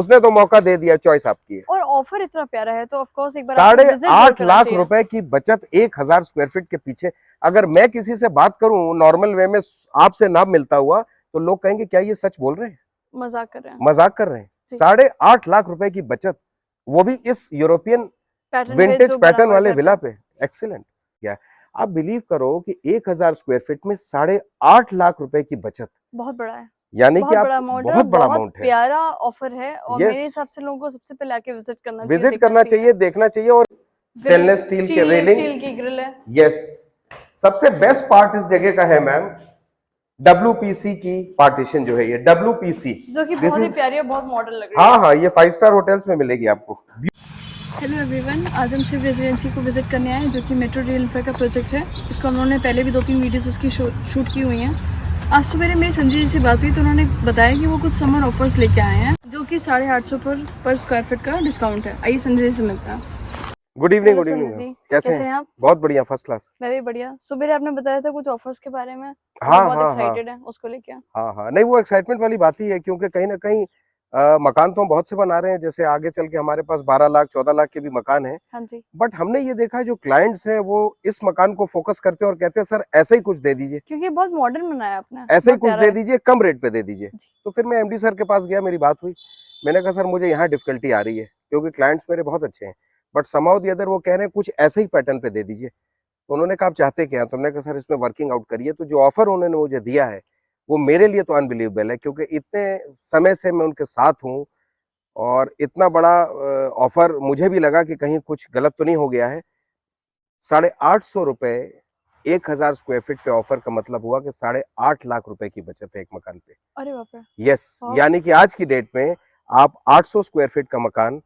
उसने तो मौका दे दिया, चॉइस आपकी है। और ऑफर इतना प्यारा है तो ऑफ कोर्स एक बार 8.5 लाख रुपए की बचत 1000 स्क्वायर फीट के पीछे। अगर मैं किसी से बात करूं नॉर्मल वे में, आपसे ना मिलता हुआ, तो लोग कहेंगे क्या ये सच बोल रहे हैं, मजाक कर रहे हैं। मजाक कर रहे हैं। 8.5 लाख रुपए की बचत, वो भी इस यूरोपियन विंटेज पैटर्न वाले विला पे। एक्सीलेंट। क्या आप बिलीव करो कि 1000 स्क्वायर फीट में 8.5 लाख रुपए की बचत, बहुत बड़ा है, यानी कि आप बहुत बड़ा अमाउंट है, प्यारा ऑफर है। और मेरे हिसाब से लोगों को सबसे पहले आके विजिट करना चाहिए, देखना चाहिए। और स्टेनलेस स्टील के रेलिंग, स्टील की ग्रिल है। यस, सबसे बेस्ट पार्ट इस जगह का है मैम, WPC की पार्टीशन जो है, ये WPC जो कि बहुत ही प्यारी है, बहुत मॉडर्न लग रही है। हाँ, ये 5 स्टार होटल्स में मिलेगी आपको। हेलो एवरीवन, आज हम शिव रेजिडेंसी को विजिट करने आए, जो कि मेट्रो रेल का प्रोजेक्ट है। इसको हम लोगों ने पहले भी 2-3 वीडियोस इसकी शूट की हुई हैं। आज सुबह मेरी संजय जी से बात हुई तो उन्होंने बताया कि वो कुछ समर ऑफर्स लेके आए हैं, जो कि 850 पर स्क्वायर फीट का डिस्काउंट है। आइए संजय जी से मिलते हैं। गुड इवनिंग जी, कैसे हैं आप? बहुत बढ़िया, फर्स्ट क्लास। मैं भी बढ़िया। सुबह आपने बताया था कुछ ऑफर्स के बारे में, हाँ, बहुत एक्साइटेड है उसको लेके। हाँ, नहीं वो एक्साइटमेंट वाली बात ही है, क्योंकि कहीं ना कहीं मकान तो हम बहुत से बना रहे हैं, जैसे आगे चल के हमारे पास 12 लाख 14 लाख के भी मकान है। हाँ जी। बट हमने ये देखा जो क्लाइंट्स हैं वो इस मकान को फोकस करते हैं और कहते हैं सर ऐसे ही कुछ दे दीजिए, क्योंकि बहुत मॉडर्न बनाया आपने, ऐसे ही कुछ दे दीजिए, कम रेट पे दे दीजिए। तो फिर मैं MD सर के पास गया, मेरी बात हुई, मैंने कहा सर मुझे यहाँ डिफिकल्टी आ रही है, क्योंकि क्लाइंट्स मेरे बहुत अच्छे हैं, बट समहाउ द अदर वो कह रहे हैं कुछ ऐसे ही पैटर्न पे दे दीजिए। तो उन्होंने कहा आप चाहते क्या? तो हमने कहा सर इसमें वर्किंग आउट करिए। तो जो ऑफर उन्होंने मुझे दिया है वो मेरे लिए तो अनबिलीवेबल है, क्योंकि इतने समय से मैं उनके साथ हूँ और इतना बड़ा ऑफर मुझे भी लगा कि कहीं कुछ गलत तो नहीं हो गया है। 850 रुपए 1000 स्क्वायर फीट पे ऑफर का मतलब हुआ कि 8.5 लाख रुपए की बचत है एक मकान पे। अरे बाप रे। यस, यानी कि आज की डेट में आप 800 स्क्वायर फीट का मकान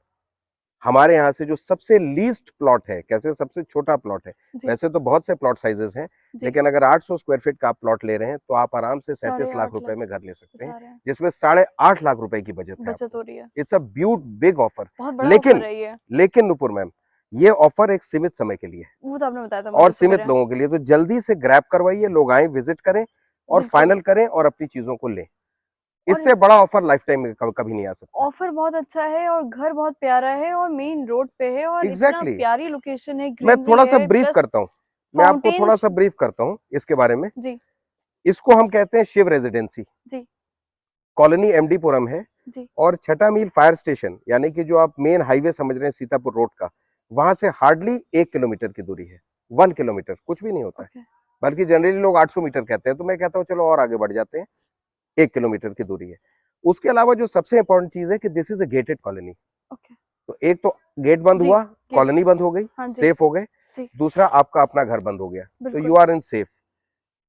हमारे यहाँ से, जो सबसे लीस्ट प्लॉट है, कैसे सबसे छोटा प्लॉट है, वैसे तो बहुत से प्लॉट साइजेस हैं, लेकिन अगर 800 स्क्वायर फीट का आप प्लॉट ले रहे हैं तो आप आराम से 37 लाख रुपए में घर ले सकते हैं, जिसमें 8.5 लाख रुपए की बचत हो रही है। It's a big offer. लेकिन नुपुर मैम, ये ऑफर एक सीमित समय के लिए, वो तो आपने बताया था, और सीमित लोगों के लिए, तो जल्दी से ग्रैब करवाइए, लोग आए, विजिट करें और फाइनल करें और अपनी चीजों को लें। इससे बड़ा ऑफर लाइफ टाइम में कभी नहीं आ सकता। ऑफर बहुत अच्छा है और घर बहुत प्यारा है और मेन रोड पे है और इतना प्यारी लोकेशन है। मैं थोड़ा सा ब्रीफ करता हूँ, मैं आपको थोड़ा सा ब्रीफ करता हूँ इसके बारे में जी। इसको हम कहते हैं शिव रेजिडेंसी जी। कॉलोनी MD पुरम है जी। और छठा मील फायर स्टेशन, यानी कि जो आप मेन हाईवे समझ रहे हैं सीतापुर रोड का, वहां से हार्डली 1 किलोमीटर की दूरी है। 1 किलोमीटर कुछ भी नहीं होता है, बल्कि जनरली लोग 800 मीटर कहते हैं, तो मैं कहता हूँ चलो और आगे बढ़ जाते हैं, 1 किलोमीटर की दूरी है। उसके अलावा जो सबसे इंपॉर्टेंट चीज है कि this is a gated colony. तो एक तो गेट बंद हुआ, कॉलोनी बंद हो गई, सेफ हो गए। दूसरा आपका अपना घर बंद हो गया, तो you are in safe.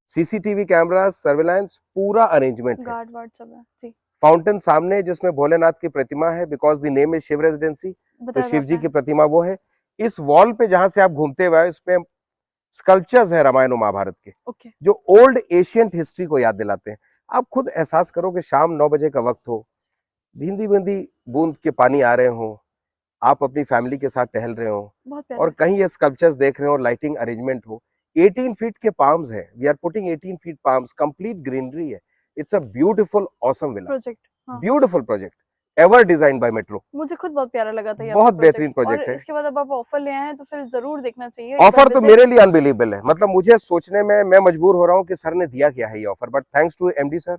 CCTV camera, surveillance, पूरा अरेंजमेंट है, गार्ड वार्ड सब है जी। फाउंटेन सामने जिसमें भोलेनाथ की प्रतिमा है, because the name is Shiv residency, तो शिव जी की प्रतिमा वो है। इस वॉल पे जहां से आप घूमते हुए, इसमें स्कल्पचर्स है रामायण और महाभारत के, जो ओल्ड एशियंट हिस्ट्री को याद दिलाते हैं। आप खुद एहसास करो कि शाम 9 बजे का वक्त हो, बूंदी बूंदी बूंद के पानी आ रहे हो, आप अपनी फैमिली के साथ टहल रहे हो और कहीं ये स्कल्पचर्स देख रहे हो और लाइटिंग अरेंजमेंट हो। 18 फीट के पाम्स है, we are putting 18 feet palms, complete greenery है। It's a beautiful awesome villa project, beautiful project ever design by Metro. मुझे खुद बहुत प्यारा लगा था ये, बहुत बेहतरीन प्रोजेक्ट है। इसके बाद अब आप ऑफर ले आए हैं तो फिर जरूर देखना चाहिए। ऑफर तो मेरे लिए अनबिलीवेबल है, मतलब मुझे सोचने में मैं मजबूर हो रहा हूँ कि सर ने दिया क्या है ये offer, but thanks to MD sir,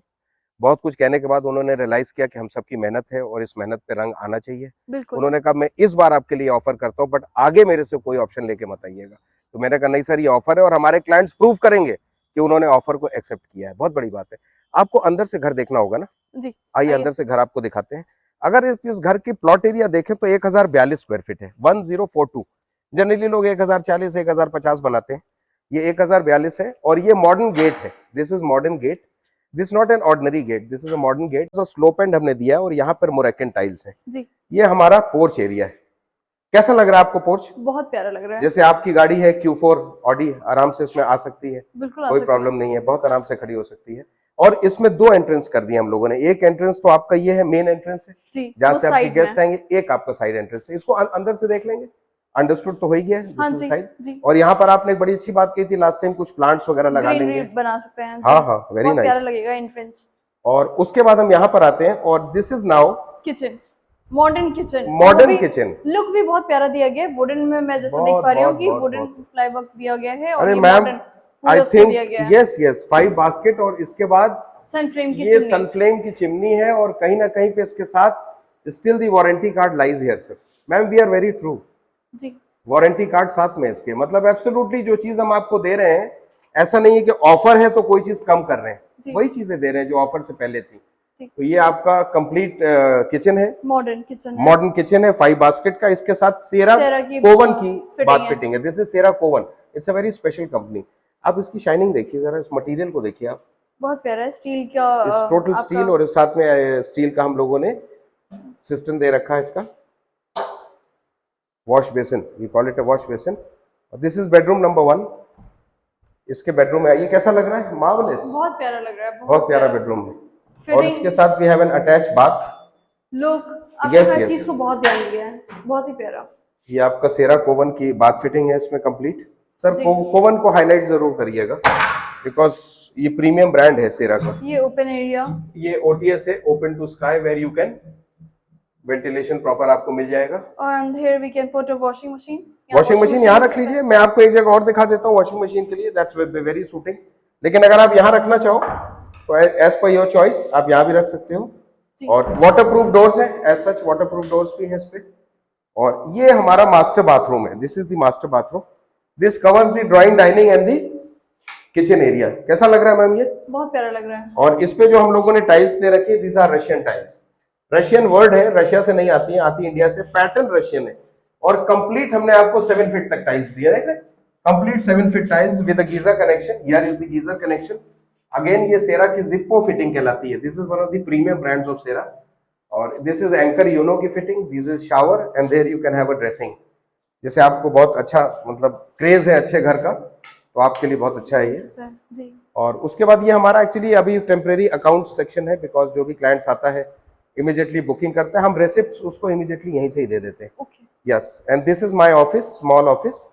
बहुत कुछ कहने के बाद उन्होंने रियलाइज किया कि हम सबकी मेहनत है और इस मेहनत पे रंग आना चाहिए। उन्होंने कहा मैं इस बार आपके लिए ऑफर करता हूँ, बट आगे मेरे से कोई ऑप्शन लेके मत आइएगा। तो मैंने कहा नहीं सर ये ऑफर है और हमारे क्लाइंट्स प्रूव करेंगे कि उन्होंने ऑफर को एक्सेप्ट किया है। बहुत बड़ी बात है। आपको अंदर से घर देखना होगा ना जी, आइए अंदर से घर आपको दिखाते हैं। अगर इस घर की प्लॉट एरिया देखें तो 1042 स्क्वायर फीट है, 1042। जनरली लोग 1040 1050 बनाते हैं, ये 1042 है और ये मॉडर्न गेट है। This is modern gate, this not an ordinary gate, this is a modern gate. Slope and हमने दिया है और यहाँ पर मोरक्कन टाइल्स है जी। ये हमारा पोर्च एरिया है। कैसा लग रहा है आपको पोर्च? बहुत प्यारा लग रहा है, जैसे आपकी गाड़ी है Q4 ऑडी, आराम से इसमें आ सकती है, बिल्कुल कोई प्रॉब्लम नहीं है, बहुत आराम से खड़ी हो सकती है। और इसमें 2 एंट्रेंस कर दिए हम लोगों ने। एक एंट्रेंस तो आपका ये है, मेन एंट्रेंस है जहाँ से आपके गेस्ट आएंगे, एक आपका साइड एंट्रेंस है, इसको अंदर से देख लेंगे। अंडरस्टूड तो हो ही गया दिस इज साइड। और यहाँ पर आपने एक बड़ी अच्छी बात कही थी लास्ट टाइम, कुछ प्लांट्स वगैरह लगा लेंगे, बना सकते हैं। हाँ, वेरी नाइस, प्यारा लगेगा एंट्रेंस। और उसके बाद हम यहाँ पर आते हैं और this is now kitchen. Modern kitchen, modern kitchen, look भी बहुत प्यारा दिया गया है। वुडन में मैं जैसे देख पा रही हूँ कि वुडन प्लाई वर्क दिया गया है, और अरे ये मैम मॉडर्न आई दिया गया थिंक है। यस 5 बास्केट, और इसके बाद सनफ्लेम की ये चिमनी। सनफ्लेम की चिमनी है, और कहीं ना कहीं पे इसके साथ still the warranty card lies here sir. Ma'am we are very true जी, वारंटी कार्ड साथ में इसके, मतलब एब्सोल्युटली जो चीज हम आपको दे रहे हैं, ऐसा नहीं है कि ऑफर है तो कोई चीज कम कर रहे हैं, वही चीजें दे रहे हैं जो ऑफर से पहले थी। तो ये आपका कंप्लीट किचन है, मॉडर्न किचन है 5 बास्केट का। इसके साथ सेरा कोवन की बात फिटिंग है। दिस इज सेरा कोवन, it's a very special company. आप इसकी शाइनिंग देखिए जरा, इस मटेरियल को देखिए आप, बहुत प्यारा है। स्टील का, इस टोटल स्टील, और इस साथ में स्टील का हम लोगों ने सिस्टम दे रखा है इसका। Wash basin, we call it a wash basin. This is bedroom number 1। इसके बेडरूम है, ये कैसा लग रहा है? मार्वलेस, बहुत प्यारा लग रहा है, बहुत प्यारा बेडरूम है। और इसके साथ we have an attach bath. Look, आपने हर चीज को बहुत ध्यान दिया है, बहुत ही प्यारा। ये आपका सेरा कोवन की बाथ फिटिंग है इसमें कंप्लीट। सर कोवन को हाईलाइट जरूर करिएगा, बिकॉज ये प्रीमियम ब्रांड है सेरा का। ये ओपन एरिया, ये OTS है, open to sky, where you can ventilation proper आपको मिल जाएगा। And here we can put a washing machine. Washing machine यहाँ रख लीजिए, मैं आपको एक जगह और दिखा देता हूँ वॉशिंग मशीन के लिए, दैट्स वेरी सूटिंग। लेकिन अगर आप यहाँ रखना चाहो तो एज पर योर चॉइस आप यहाँ भी रख सकते हो। और वाटरप्रूफ डोर्स है, एज सच वाटरप्रूफ डोर्स भी है इस पे। और ये हमारा मास्टर बाथरूम है, this is the master bathroom. This covers the drawing, dining and the kitchen area. कैसा लग रहा है मैम? ये बहुत प्यारा लग रहा है। और इस पे जो हम लोगों ने टाइल्स दे रखी है, this are Russian tiles. Russian word है, रशिया से नहीं आती है, आती इंडिया से। पैटर्न रशियन है, और कंप्लीट हमने आपको 7 फीट तक टाइल्स दिए हैं, complete 7 feet tiles with a geyser connection. Here is the geyser connection. Again ये सेरा की जिप्पो फिटिंग कहलाती है। This is one of the premium brands of Cera. और दिस इज एंकर यूनो की fitting. This is shower and there you can have a dressing. जैसे आपको बहुत अच्छा मतलब क्रेज है अच्छे घर का, तो आपके लिए बहुत अच्छा है ये जी। और उसके बाद ये हमारा एक्चुअली अभी टेम्परेरी अकाउंट सेक्शन है, बिकॉज जो भी क्लाइंट्स आता है इमीडिएटली बुकिंग करता है, हम रेसिप्ट उसको इमीडिएटली यहीं से ही दे देते हैं। Yes, and this is my office, small office,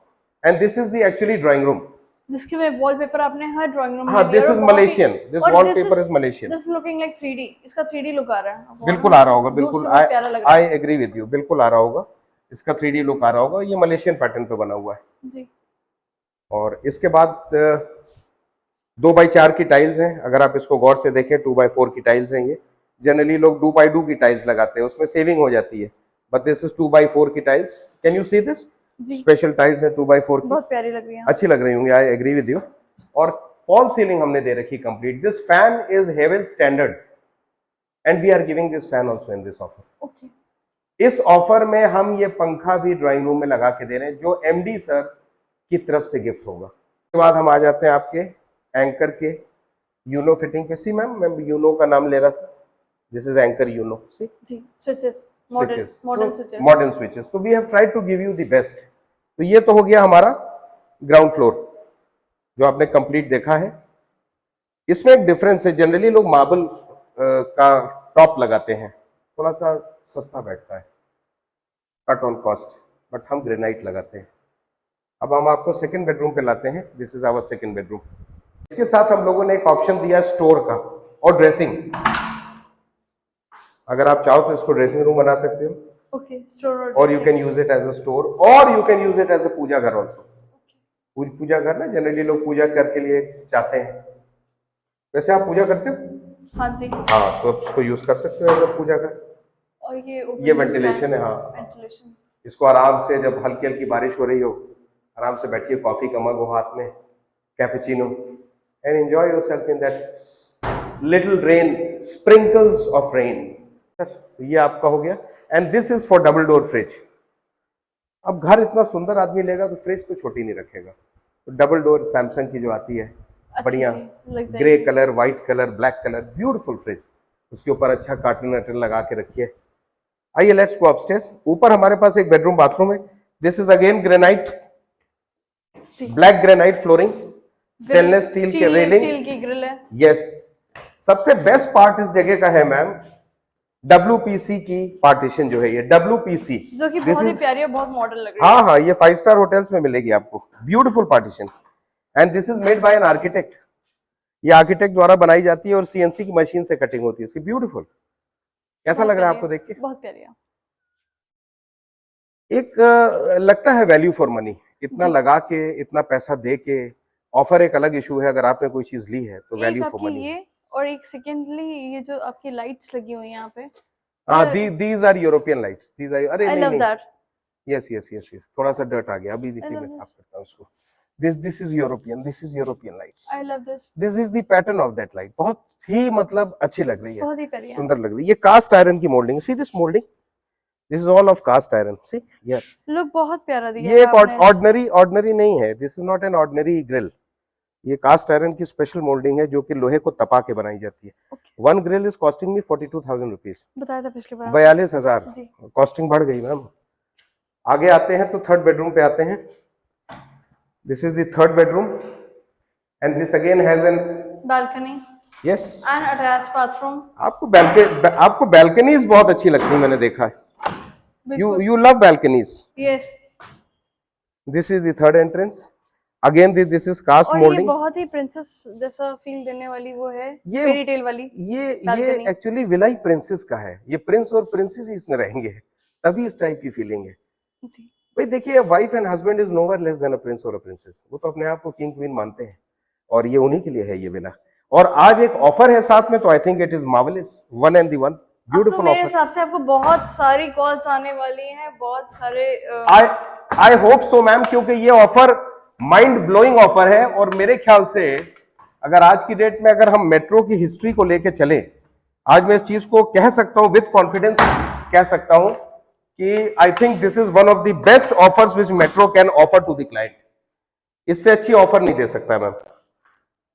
and this is the actually drawing room, जिसके में वॉलपेपर आपने हर ड्राइंग रूम में हाँ, this is Malaysian, this wallpaper is Malaysian. This is looking like 3D, इसका 3D लुक आ रहा है। बिल्कुल आ रहा होगा, बिल्कुल आई एग्री विद यू, बिल्कुल आ रहा होगा, इसका 3D लुक आ रहा होगा। ये मलेशियन पैटर्न पे बना हुआ है जी। और इसके बाद 2x4 की टाइल्स हैं। अगर आप इसको गौर से देखें, 2x4 की टाइल्स हैं ये। जनरली लोग 2x2 की टाइल्स लगाते हैं, उसमें सेविंग हो जाती है, बट दिस इज 2x4 की tiles. Can you see this? Special tiles है 2x4 की, बहुत प्यारी लग रही है, अच्छी लग रही होंगी, आई एग्री विद यू। और फॉल सीलिंग हमने दे रखी complete. This fan is Havells standard and we are giving this fan also in this offer. इस ऑफर में हम ये पंखा भी ड्राइंग रूम में लगा के दे रहे हैं, जो MD सर की तरफ से गिफ्ट होगा। उसके बाद हम आ जाते हैं आपके एंकर के यूनो फिटिंग पे। सी मैम, मैं यूनो का नाम ले रहा था, this is Anchor Uno. See जी, स्विचेस, मॉडर्न स्विचेस। तो we have tried to give you the best. तो ये तो हो गया हमारा ग्राउंड फ्लोर जो आपने कंप्लीट देखा है। इसमें एक डिफरेंस है, जनरली लोग मार्बल का टॉप लगाते हैं, थोड़ा सा सस्ता बैठता है, कट ऑन कॉस्ट, बट हम ग्रेनाइट लगाते हैं। अब हम आपको सेकंड बेडरूम पे लाते हैं। This is our second bedroom. इसके साथ हम लोगों ने एक ऑप्शन दिया स्टोर का और ड्रेसिंग। अगर आप चाहो तो इसको ड्रेसिंग रूम बना सकते हो, स्टोर, और you can use it as a store, और you can use it as a puja ghar also. पूजा घर ना जनरली लोग पूजा घर के लिए चाहते हैं। वैसे आप पूजा करते हो? हाँ जी। हाँ, तो आप इसको यूज कर सकते हो एज अ पूजा घर। और ये वेंटिलेशन है, हाँ, इसको आराम से जब हल्की हल्की बारिश हो रही हो, आराम से बैठिए, कॉफी का मग हो हाथ में, cappuccino, and enjoy yourself in that little rain, sprinkles of rain. ये आपका हो गया। And this is for double door fridge. अब घर इतना सुंदर आदमी लेगा तो फ्रिज तो छोटी नहीं रखेगा, तो डबल डोर सैमसंग की जो आती है, बढ़िया grey colour, white colour, black colour, beautiful fridge, उसके ऊपर अच्छा कार्टन वार्टन लगा के रखिए। आइए लेट्स गो अपस्टेयर्स। ऊपर हमारे पास एक बेडरूम बाथरूम है। This is again granite, black granite flooring, stainless steel के रेलिंग, स्टील की ग्रिल है। यस, सबसे बेस्ट पार्ट इस जगह का है मैम, WPC की पार्टीशन जो है, ये WPC जो कि बहुत ही प्यारी है, बहुत मॉडल लग रही है। हाँ हाँ, ये 5 स्टार होटल्स में मिलेगी आपको, beautiful partition. And this is made by an architect. ये आर्किटेक्ट द्वारा बनाई जाती है और CNC की मशीन से कटिंग होती है इसकी। ब्यूटीफुल, कैसा लग रहा है आपको देख के? बहुत प्यारी है। एक लगता है वैल्यू फॉर मनी, इतना लगा के इतना पैसा दे के, ऑफर एक अलग इशू है, अगर आपने कोई चीज ली है तो वैल्यू फॉर मनी। ये और एक सेकेंडली ये जो आपकी लाइट्स लगी हुई हैं यहाँ पे, हाँ, these are European lights, these are, अरे आई नहीं लव नहीं, that. Yes yes yes yes, थोड़ा सा डर्ट आ गया, अभी देखिए मैं साफ करता हूँ उसको। This is European lights, I love this is the pattern of that light, बहुत ही मतलब अच्छी लग रही है, बहुत ही प्यारी है, सुंदर लग रही है। ये कास्ट आयरन की moulding, see this moulding, this is all of cast iron, see here, look बहुत प्यारा दिया ये है एक आपने। ऑर्डिनरी नहीं है, this is not an ordinary grill, ये कास्ट आयरन की स्पेशल मोल्डिंग है जो कि लोहे को तपा के बनाई जाती है। One grill is costing me 42,000 rupees, बताया था पिछली बार, 42,000, कॉस्टिंग बढ़ गई मैम। आगे आते हैं तो थर्ड बेडरूम पे आते हैं। This is the third bedroom and this again has an balcony, yes, and attached bathroom. आपको बैल्कनीज बहुत अच्छी लगती है, मैंने देखा है, you love balconies. Yes, this is the third entrance, again this is cast moulding, ये बहुत ही प्रिंसेस जैसा फील देने वाली वो है, फेरी टेल वाली। ये एक्चुअली विला ही प्रिंसेस का है, ये प्रिंस और प्रिंसेस ही इसमें रहेंगे, तभी इस टाइप की फीलिंग है। भाई देखिए, wife and husband is nowhere less than a prince और अ प्रिंसेस, वो तो अपने आप को किंग क्वीन मानते हैं, और ये उन्हीं के लिए है ये विला। और आज एक ऑफर है साथ में, तो I think it is marvellous, one and the one, beautiful offer. मेरे हिसाब से आपको बहुत सारी कॉल्स आने वाली हैं, बहुत सारे आई होप सो मैम, क्योंकि ये ऑफर माइंड ब्लोइंग ऑफर है, और मेरे ख्याल से अगर आज की डेट में अगर हम मेट्रो की हिस्ट्री को लेके चले, आज मैं इस चीज को कह सकता हूं विद कॉन्फिडेंस, कह सकता हूं कि I think this is one of the best offers which Metro can offer to the client. इससे अच्छी ऑफर नहीं दे सकता मैम।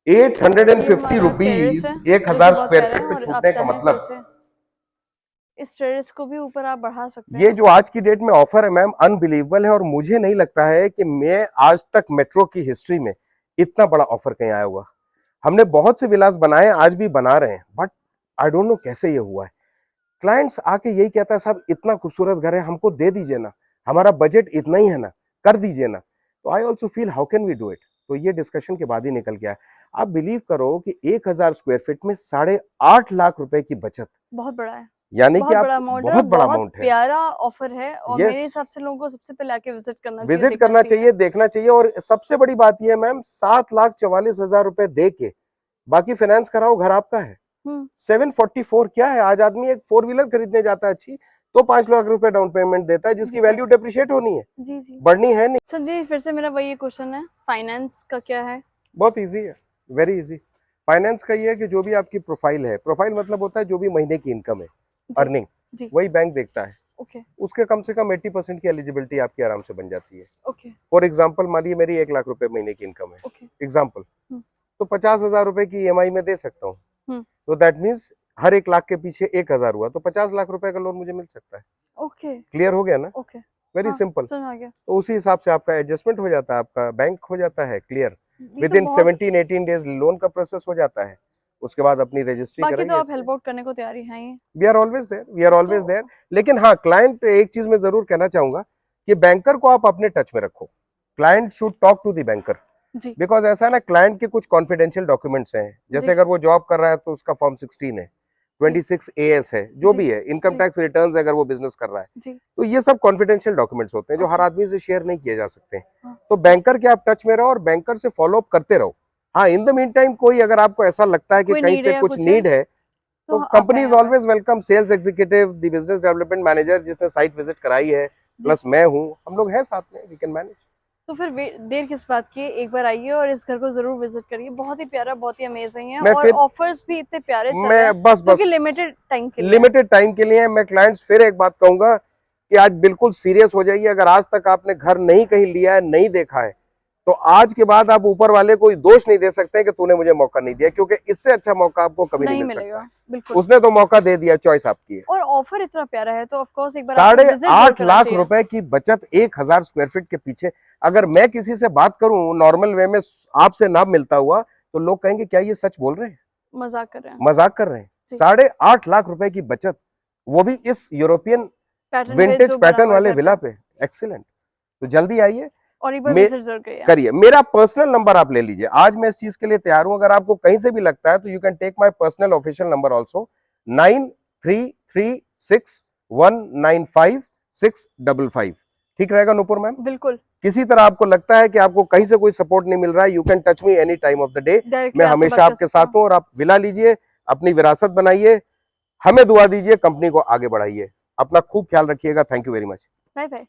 850 रुपीज 1000 स्क्वायर फीट पे छूटने का मतलब, इस टेरेस को भी ऊपर आप बढ़ा सकते हैं। ये जो आज की डेट में ऑफर है मैम, अनबिलीवेबल है, और मुझे नहीं लगता है कि मैं आज तक मेट्रो की हिस्ट्री में इतना बड़ा ऑफर कहीं आया हुआ। हमने बहुत से विलास बनाए, आज भी बना रहे हैं, बट आई डोंट नो कैसे ये हुआ है। क्लाइंट्स आके यही कहता है, साहब इतना खूबसूरत घर है, हमको दे दीजिए ना, हमारा बजट इतना ही है ना, कर दीजिए ना। तो I also feel how can we do it. तो ये डिस्कशन के बाद ही निकल गया। आप बिलीव करो कि 1000 स्क्वायर फीट में 8.5 लाख रुपए की बचत, बहुत बड़ा है, यानी कि आप बहुत बड़ा अमाउंट है, प्यारा ऑफर है, और मेरे हिसाब से लोगों को सबसे पहले आके विजिट करना चाहिए, देखना चाहिए। और सबसे बड़ी बात यह है मैम, 7,44,000 रुपए दे के बाकी फाइनेंस कराओ, घर आपका है। 744 क्या है, आज आदमी एक 4 व्हीलर खरीदने जाता है अच्छी, तो 5 लाख रुपए डाउन पेमेंट देता है, जिसकी वैल्यू डेप्रिशिएट होनी है, जी बढ़नी है नहीं। संजय, फिर से मेरा वही क्वेश्चन है, फाइनेंस का क्या है? बहुत इजी है, वेरी इजी। फाइनेंस का ये है कि जो भी आपकी प्रोफाइल है, प्रोफाइल मतलब होता है जो भी महीने की इनकम है, अर्निंग, वही बैंक देखता है। उसके कम से कम 80% की एलिजिबिलिटी आपकी आराम से बन जाती है। फॉर एग्जाम्पल, मानिए मेरी 1 लाख रुपए महीने की इनकम है, एग्जाम्पल, तो 50,000 रुपए की EMI में दे सकता हूँ, तो दैट मीन्स हर 1 लाख के पीछे 1,000 हुआ, तो 50 लाख रुपए का लोन मुझे मिल सकता है। क्लियर हो गया ना? Very simple. तो उसी हिसाब से आपका एडजस्टमेंट हो जाता है, आपका बैंक हो जाता है clear, with in 17-18 days loan का प्रोसेस हो जाता है। उसके बाद अपनी रजिस्ट्री करेंगे। तो आप हेल्प आउट करने को तैयार ही हैं। वी आर ऑलवेज देयर, लेकिन हाँ, क्लाइंट, एक चीज मैं जरूर कहना चाहूंगा कि बैंकर को आप अपने टच में रखो। Client should talk to the banker, because ऐसा है ना, क्लाइंट के कुछ कॉन्फिडेंशियल डॉक्यूमेंट्स हैं, जैसे अगर वो जॉब कर रहा है तो उसका फॉर्म 16 है, 26 AS है, जो भी है, इनकम टैक्स रिटर्न्स अगर वो बिजनेस कर रहा है, तो ये सब कॉन्फिडेंशियल डॉक्यूमेंट्स होते हैं जो हर आदमी से शेयर नहीं किए जा सकते। तो बैंकर के आप टच में रहो और बैंकर से फॉलो अप करते रहो। हाँ, इन द मीन टाइम कोई अगर आपको ऐसा लगता है कि कहीं से कुछ नीड है, तो company is always welcome. Sales executive, the business development manager जिसने साइट विजिट कराई है, प्लस मैं हूँ, हम लोग हैं साथ में, वी कैन मैनेज। तो फिर देर किस बात की, एक बार आइए और इस घर को जरूर विजिट करिए, बहुत ही प्यारा, बहुत ही अमेजिंग है, और ऑफर्स भी इतने प्यारे चल रहे हैं, बस लिमिटेड टाइम के लिए। मैं क्लाइंट्स फिर एक बात कहूंगा कि आज बिल्कुल सीरियस हो जाइए। अगर आज तक आपने घर नहीं कहीं लिया है, नहीं देखा है, तो आज के बाद आप ऊपर वाले को दोष नहीं दे सकते कि तूने मुझे मौका नहीं दिया, क्योंकि इससे अच्छा मौका आपको कभी नहीं मिलेगा। बिल्कुल, उसने तो मौका दे दिया, चॉइस आपकी है, और ऑफर इतना प्यारा है, तो ऑफ कोर्स एक बार 8.5 लाख रुपए की बचत 1000 स्क्वायर फीट के पीछे। अगर मैं किसी से बात करूं नॉर्मल वे में, आपसे ना मिलता हुआ, तो लोग कहेंगे क्या ये सच बोल रहे हैं, मजाक कर रहे हैं। 8.5 लाख रुपए की बचत, वो भी इस यूरोपियन विंटेज पैटर्न वाले विला पे, एक्सीलेंट। तो जल्दी आइए और एक बार विजिट जरूर करिए। मेरा पर्सनल नंबर आप ले लीजिए, आज मैं इस चीज के लिए तैयार हूं। अगर आपको कहीं से भी लगता है तो you can take my personal official number also, 9336195655। ठीक रहेगा नूपुर मैम? बिल्कुल। किसी तरह आपको लगता है कि आपको कहीं से कोई सपोर्ट नहीं मिल रहा है, you can touch me any time of the day. मैं हमेशा आपके साथ हूँ और आप विला लीजिए, अपनी विरासत बनाइए, हमें दुआ दीजिए, कंपनी को आगे बढ़ाइए। अपना खूब ख्याल रखिएगा। Thank you very much. Bye bye.